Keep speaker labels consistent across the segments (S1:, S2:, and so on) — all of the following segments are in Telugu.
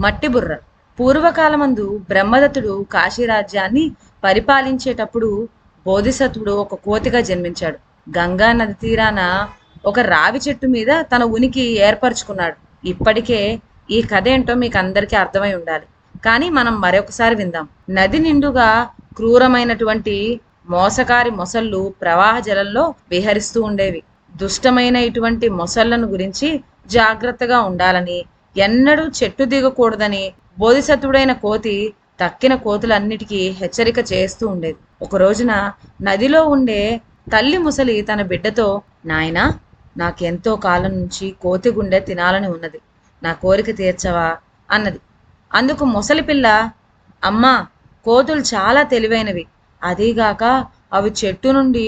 S1: మట్టిబుర్ర. పూర్వకాలమందు బ్రహ్మదత్తుడు కాశీరాజ్యాన్ని పరిపాలించేటప్పుడు బోధిసత్వుడు ఒక కోతిగా జన్మించాడు. గంగా నది తీరాన ఒక రావి చెట్టు మీద తన ఉనికి ఏర్పరచుకున్నాడు. ఇప్పటికే ఈ కథ ఏంటో మీకు అందరికీ అర్థమై ఉండాలి. కానీ మనం మరొకసారి విందాం. నది నిండుగా క్రూరమైనటువంటి మోసకారి మొసళ్ళు ప్రవాహ జలంలో విహరిస్తూ ఉండేవి. దుష్టమైన ఇటువంటి మొసళ్లను గురించి జాగ్రత్తగా ఉండాలని, ఎన్నడూ చెట్టు దిగకూడదని బోధిసత్వుడైన కోతి తక్కిన కోతులన్నిటికీ హెచ్చరిక చేస్తూ ఉండేది. ఒక రోజున నదిలో ఉండే తల్లి ముసలి తన బిడ్డతో, నాయనా, నాకెంతో కాలం నుంచి కోతి గుండె తినాలని ఉన్నది, నా కోరిక తీర్చవా అన్నది. అందుకు ముసలి పిల్ల, అమ్మా, కోతులు చాలా తెలివైనవి, అదీగాక అవి చెట్టు నుండి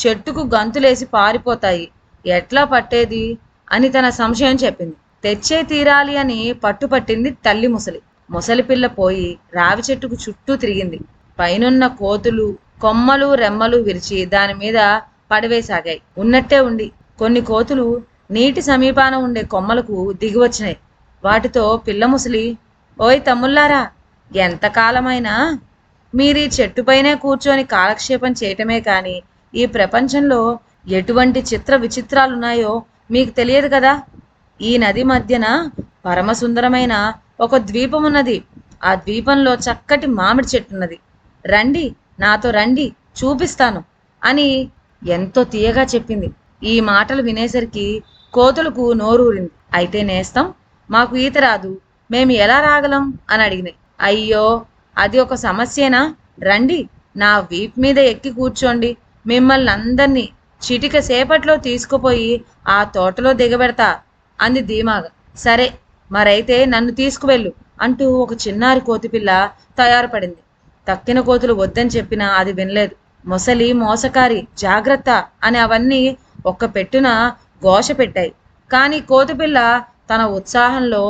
S1: చెట్టుకు గంతులేసి పారిపోతాయి, ఎట్లా పట్టేది అని తన సంశయం చెప్పింది. తెచ్చే తీరాలి అని పట్టుపట్టింది తల్లి ముసలి. ముసలి పిల్ల పోయి రావి చెట్టుకు చుట్టూ తిరిగింది. పైనున్న కోతులు కొమ్మలు రెమ్మలు విరిచి దాని మీద పడవేసాగాయి. ఉన్నట్టే ఉండి కొన్ని కోతులు నీటి సమీపాన ఉండే కొమ్మలకు దిగివచ్చినాయి. వాటితో పిల్ల ముసలి, ఓయ్ తమ్ముళ్ళారా, ఎంతకాలమైనా మీరీ చెట్టుపైనే కూర్చొని కాలక్షేపం చేయటమే కానీ ఈ ప్రపంచంలో ఎటువంటి చిత్ర విచిత్రాలున్నాయో మీకు తెలియదు కదా. ఈ నది మధ్యన పరమసుందరమైన ఒక ద్వీపం ఉన్నది. ఆ ద్వీపంలో చక్కటి మామిడి చెట్టున్నది. రండి, నాతో రండి, చూపిస్తాను అని ఎంతో తీయగా చెప్పింది. ఈ మాటలు వినేసరికి కోతులకు నోరూరింది. అయితే నేస్తం, మాకు ఈత రాదు, మేము ఎలా రాగలం అని అడిగినాయి. అయ్యో, అది ఒక సమస్యేనా? రండి, నా వీప్ మీద ఎక్కి కూర్చోండి, మిమ్మల్ని అందరినీ చిటిక సేపట్లో తీసుకుపోయి ఆ తోటలో దిగబెడతా అంది ధీమాగా. సరే, మరైతే నన్ను తీసుకువెళ్ళు అంటూ ఒక చిన్నారి కోతిపిల్ల తయారుపడింది. తక్కిన కోతులు వద్దని చెప్పినా అది వినలేదు. మొసలి మోసకారి, జాగ్రత్త అని అవన్నీ ఒక్క పెట్టున ఘోష పెట్టాయి. కానీ కోతిపిల్ల తన ఉత్సాహంలో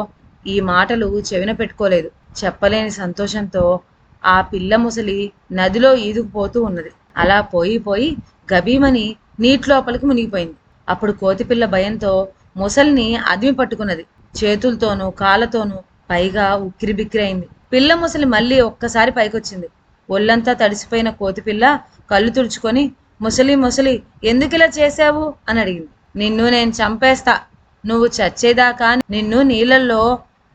S1: ఈ మాటలు చెవిన పెట్టుకోలేదు. చెప్పలేని సంతోషంతో ఆ పిల్ల ముసలి నదిలో ఈదుకుపోతూ ఉన్నది. అలా పోయి పోయి గబీమని నీటిలోపలికి మునిగిపోయింది. అప్పుడు కోతిపిల్ల భయంతో ముసలిని అదిమి పట్టుకున్నది. చేతులతోనూ కాళ్ళతోనూ, పైగా ఉక్కిరిబిక్కిరి అయింది. పిల్ల ముసలి మళ్ళీ ఒక్కసారి పైకొచ్చింది. ఒళ్ళంతా తడిసిపోయిన కోతిపిల్ల కళ్ళు తుడుచుకొని, ముసలి ముసలి, ఎందుకిలా చేశావు అని అడిగింది. నిన్ను నేను చంపేస్తా, నువ్వు చచ్చేదాకా నిన్ను నీళ్ళల్లో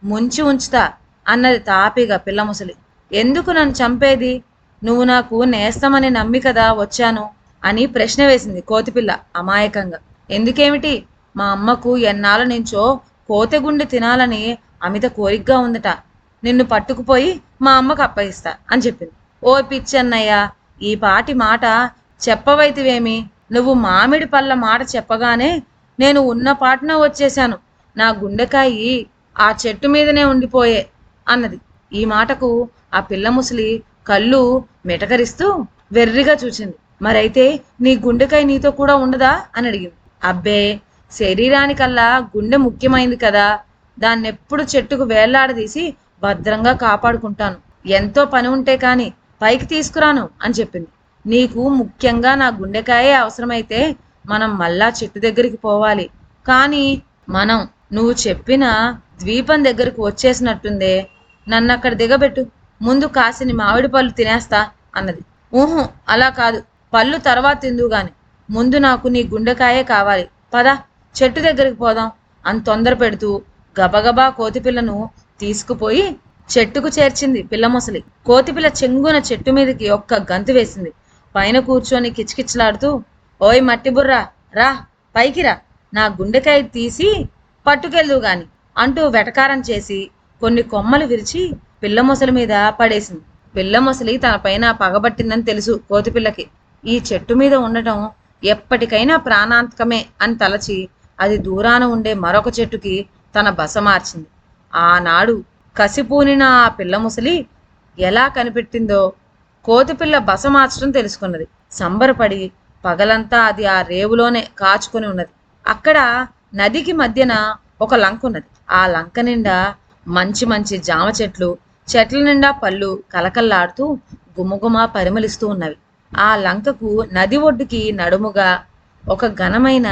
S1: ముంచి ఉంచుతా అన్నది తాపిగా పిల్ల ముసలి. ఎందుకు నన్ను చంపేది? నువ్వు నాకు నేస్తమని నమ్మి కదా వచ్చాను అని ప్రశ్న వేసింది కోతిపిల్ల అమాయకంగా. ఎందుకేమిటి? మా అమ్మకు ఎన్నాళ్ళ నుంచో కోతెగుండె తినాలని అమిత కోరికగా ఉందట, నిన్ను పట్టుకుపోయి మా అమ్మకు అప్పగిస్తా అని చెప్పింది. ఓ పిచ్చన్నయ్య, ఈ పాటి మాట చెప్పవైతివేమి? నువ్వు మామిడి పళ్ళ మాట చెప్పగానే నేను ఉన్న పాటున వచ్చేశాను, నా గుండెకాయి ఆ చెట్టు మీదనే ఉండిపోయే అన్నది. ఈ మాటకు ఆ పిల్ల ముసలి కళ్ళు మిటకరిస్తూ వెర్రిగా చూసింది. మరైతే నీ గుండెకాయ నీతో కూడా ఉండదా అని అడిగింది. అబ్బే, శరీరానికల్లా గుండె ముఖ్యమైంది కదా, దాన్నెప్పుడు చెట్టుకు వేళ్లాడదీసి భద్రంగా కాపాడుకుంటాను, ఎంతో పని ఉంటే కాని పైకి తీసుకురాను అని చెప్పింది. నీకు ముఖ్యంగా నా గుండెకాయే అవసరమైతే మనం మళ్ళా చెట్టు దగ్గరికి పోవాలి. కానీ మనం నువ్వు చెప్పిన ద్వీపం దగ్గరకు వచ్చేసినట్టుందే, నన్ను అక్కడ దిగబెట్టు, ముందు కాసిని మామిడి పళ్ళు తినేస్తా అన్నది. ఊహు, అలా కాదు, పళ్ళు తర్వాత తిందువు గాని, ముందు నాకు నీ గుండెకాయే కావాలి, పద చెట్టు దగ్గరికి పోదాం అని తొందర పెడుతూ గబగబా కోతిపిల్లను తీసుకుపోయి చెట్టుకు చేర్చింది పిల్ల ముసలి. కోతిపిల్ల చెంగున చెట్టు మీదకి ఒక్క గంతు వేసింది. పైన కూర్చొని కిచకిచలాడుతూ, ఓయ్ మట్టి బుర్రా, రా పైకి రా, నా గుండెకాయ తీసి పట్టుకెళ్దువు గాని అంటూ వెటకారం చేసి కొన్ని కొమ్మలు విరిచి పిల్ల ముసలి మీద పడేసింది. పిల్ల ముసలి తన పైన పగబట్టిందని తెలుసు కోతిపిల్లకి. ఈ చెట్టు మీద ఉండటం ఎప్పటికైనా ప్రాణాంతకమే అని తలచి అది దూరాన ఉండే మరొక చెట్టుకి తన బస మార్చింది. ఆనాడు కసిపూనిన ఆ పిల్ల ముసలి ఎలా కనిపెట్టిందో కోతిపిల్ల బస మార్చడం తెలుసుకున్నది. సంబరపడి పగలంతా అది ఆ రేవులోనే కాచుకొని ఉన్నది. అక్కడ నదికి మధ్యన ఒక లంక ఉన్నది. ఆ లంక నిండా మంచి మంచి జామ చెట్లు, చెట్ల నిండా పళ్ళు కలకల్లాడుతూ గుమగుమ పరిమళిస్తూ ఉన్నవి. ఆ లంకకు నది ఒడ్డుకి నడుముగా ఒక ఘనమైన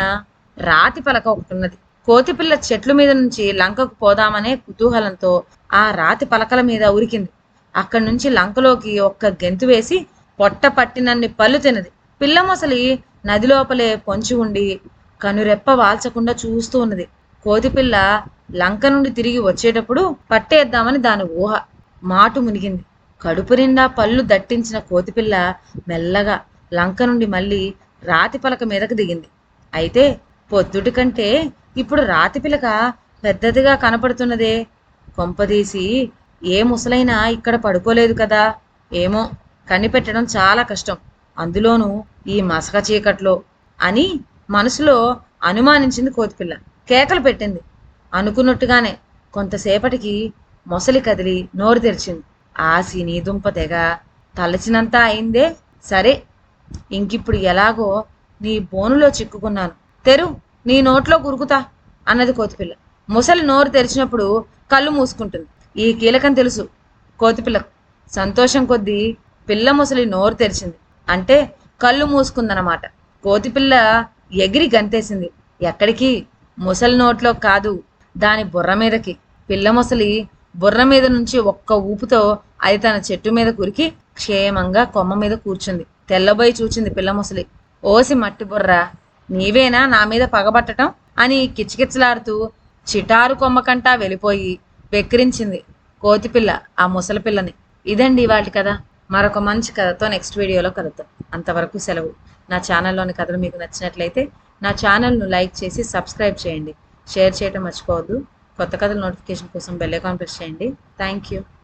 S1: రాతి పలక ఒకటి ఉన్నది. కోతిపిల్ల చెట్ల మీద నుంచి లంకకు పోదామనే కుతూహలంతో ఆ రాతి పలకల మీద ఉరికింది. అక్కడి నుంచి లంకలోకి ఒక్క గెంతు వేసి పొట్ట పట్టినన్ని పళ్ళు తినది. పిల్ల మొసలి నది లోపలే పొంచి ఉండి కనురెప్ప వాల్చకుండా చూస్తూ ఉన్నది. కోతిపిల్ల లంక నుండి తిరిగి వచ్చేటప్పుడు పట్టేద్దామని దాని ఊహ. మాటు మునిగింది. కడుపు నిండా పళ్ళు దట్టించిన కోతిపిల్ల మెల్లగా లంక నుండి మళ్ళీ రాతి పలక మీదకు దిగింది. అయితే పొద్దుటి కంటే ఇప్పుడు రాతి పిలక పెద్దదిగా కనపడుతున్నదే. కొంపదీసి ఏ ముసలైనా ఇక్కడ పడుకోలేదు కదా. ఏమో, కనిపెట్టడం చాలా కష్టం, అందులోనూ ఈ మసక చీకట్లో అని మనసులో అనుమానించింది కోతిపిల్ల. కేకలు పెట్టింది. అనుకున్నట్టుగానే కొంతసేపటికి మొసలి కదిలి నోరు తెరిచింది. ఆసి నీ దుంప తెగ తలచినంతా అయిందే. సరే, ఇంకిప్పుడు ఎలాగో నీ బోనులో చిక్కుకున్నాను, తెరు, నీ నోట్లో గురుకుతా అన్నది కోతిపిల్ల. ముసలి నోరు తెరిచినప్పుడు కళ్ళు మూసుకుంటుంది. ఈ కీలకం తెలుసు కోతిపిల్లకు. సంతోషం కొద్దీ పిల్ల ముసలి నోరు తెరిచింది అంటే కళ్ళు మూసుకుందన్నమాట. కోతిపిల్ల ఎగిరి గంతేసింది. ఎక్కడికి? ముసలి నోట్లో కాదు, దాని బుర్ర మీదకి. పిల్ల ముసలి బుర్ర మీద నుంచి ఒక్క ఊపుతో అది తన చెట్టు మీద కురికి క్షేమంగా కొమ్మ మీద కూర్చుంది. తెల్లబోయి చూచింది పిల్ల ముసలి. ఓసి మట్టి బుర్ర, నీవేనా నా మీద పగబట్టడం అని కిచకిచలాడుతూ చిటారు కొమ్మకంటా వెళ్ళిపోయి వెక్కిరించింది కోతిపిల్ల ఆ ముసలి పిల్లని. ఇదండి ఇవాళ కథ. మరొక మంచి కథతో నెక్స్ట్ వీడియోలో కలుద్దాం. అంతవరకు సెలవు. నా ఛానల్లోని కథలు మీకు నచ్చినట్లయితే నా ఛానల్ను లైక్ చేసి సబ్స్క్రైబ్ చేయండి. షేర్ చేయడం మర్చిపోవద్దు. కొత్త కథల నోటిఫికేషన్ కోసం బెల్ ఐకాన్ ప్రెస్ చేయండి. Thank you.